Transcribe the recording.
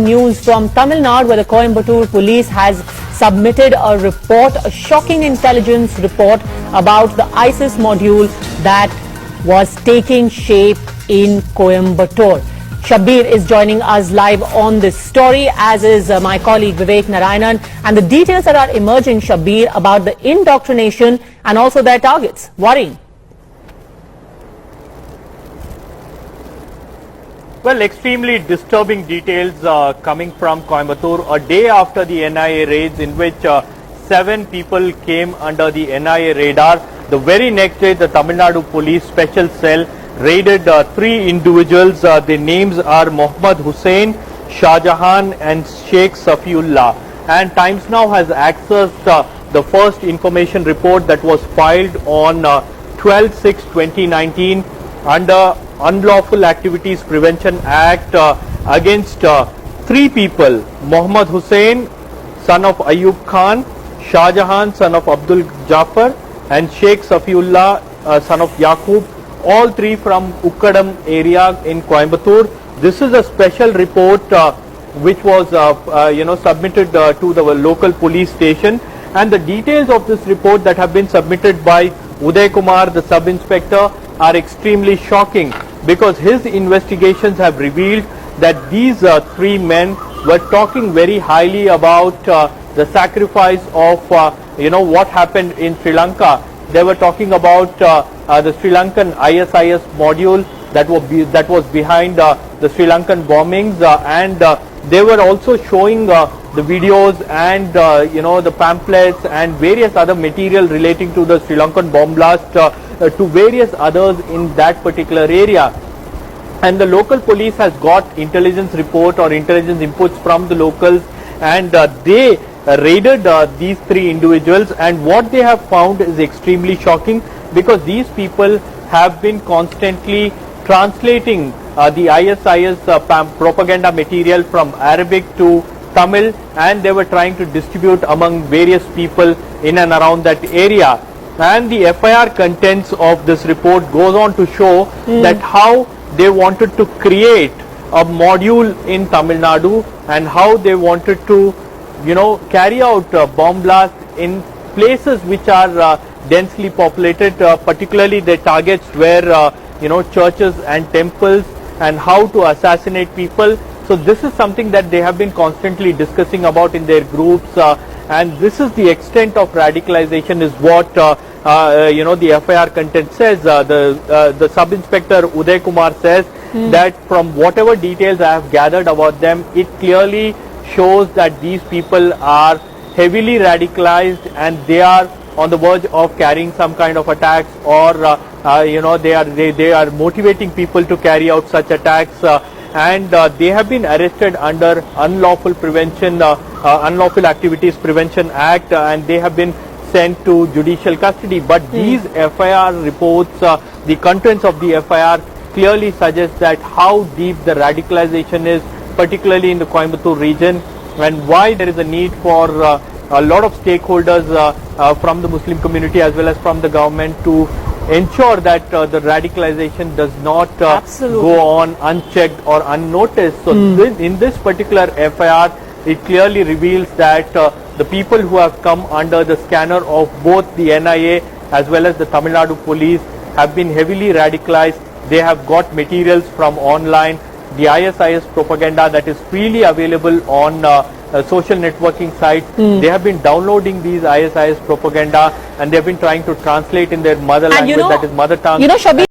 News from Tamil Nadu, where the Coimbatore police has submitted a report, a shocking intelligence report about the ISIS module that was taking shape in Coimbatore. Shabbir is joining us live on this story, as is my colleague Vivek Narayanan, and the details that are emerging, Shabbir, about the indoctrination and also their targets. Worrying. Well, extremely disturbing details coming from Coimbatore a day after the NIA raids, in which 7 people came under the NIA radar. The very next day, the Tamil Nadu Police Special Cell raided 3 individuals. Their names are Mohammad Hussain, Shah Jahan and Sheikh Safiullah. And Times Now has accessed the first information report that was filed on 12/6/2019 under Unlawful Activities Prevention Act against 3 people: Mohammad Hussain, son of Ayub Khan; Shah Jahan, son of Abdul Jafar; and Sheikh Safiullah, son of Yaqub, all 3 from Ukkadam area in Coimbatore. This is a special report which was submitted to the local police station, and the details of this report that have been submitted by Uday Kumar, the sub-inspector, are extremely shocking, because his investigations have revealed that these 3 men were talking very highly about the sacrifice of what happened in Sri Lanka. They were talking about the Sri Lankan ISIS module that was behind the Sri Lankan bombings, and they were also showing the videos and the pamphlets and various other material relating to the Sri Lankan bomb blast to various others in that particular area. And the local police has got intelligence report or intelligence inputs from the locals, and they raided these 3 individuals, and what they have found is extremely shocking, because these people have been constantly translating the ISIS propaganda material from Arabic to Tamil, and they were trying to distribute among various people in and around that area. And the FIR contents of this report goes on to show that how they wanted to create a module in Tamil Nadu, and how they wanted to carry out bomb blasts in places which are densely populated. Particularly their targets were churches and temples, and how to assassinate people. So this is something that they have been constantly discussing about in their groups, and this is the extent of radicalization is what the FIR content says. The sub-inspector Uday Kumar says that from whatever details I have gathered about them, it clearly shows that these people are heavily radicalized, and they are on the verge of carrying some kind of attacks, or they are motivating people to carry out such attacks, and they have been arrested under Unlawful Activities Prevention Act, and they have been sent to judicial custody. But these FIR reports, the contents of the FIR clearly suggest that how deep the radicalization is, particularly in the Coimbatore region, and why there is a need for a lot of stakeholders from the Muslim community as well as from the government to ensure that the radicalization does not go on unchecked or unnoticed. So in this particular FIR, it clearly reveals that the people who have come under the scanner of both the NIA as well as the Tamil Nadu police have been heavily radicalized. They have got materials from online, the ISIS propaganda that is freely available on social networking sites. They have been downloading these ISIS propaganda, and they have been trying to translate in their mother language, that is mother tongue. Shabbir,